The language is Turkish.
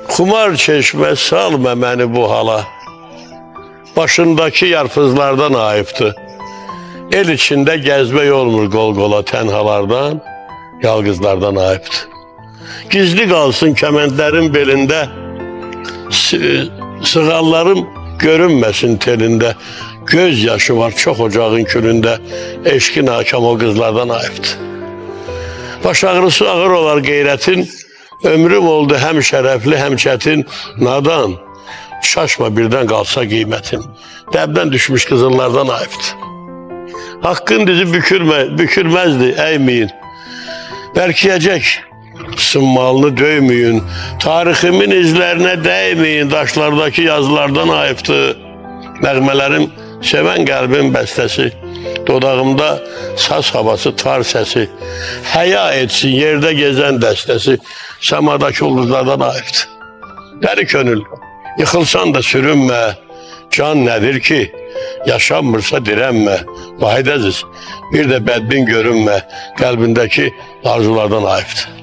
Kumar çeşme salma beni bu hala. Başındaki yarpızlardan ayıptı. El içinde gezme olmur gol gola tenhalardan, yalgızlardan ayıptı. Gizli kalsın kementlerin belinde, sığallarım görünmesin telinde. Gözyaşı var çok ocağın külünde, eşkin hakem o kızlardan ayıptı. Baş ağrısı ağır olar gayretin, ömrüm oldu hem şerefli hem çetin, nadan. Şaşma birden kalsa kıymetin, debden düşmüş kızıllardan ayıptı. Hakkın dizi bükülmezdi eğmeyin. Berkiyecek sımmalını dövmeyin. Tarihimin izlerine değmeyin. Taşlardaki yazılardan ayıptı. Nəğmələrim seven kalbin bestesi. Dodağımda saz havası tar sesi. Həya etsin yerde gezen destesi. Səmadaki ulduzlardan ayıptı. Deli könül yıkılsan da sürünme. Can nedir ki? Yaşanmırsa direnme. Vahid Aziz, bir de bedbin görünme. Kalbindeki arzulardan ayıptı.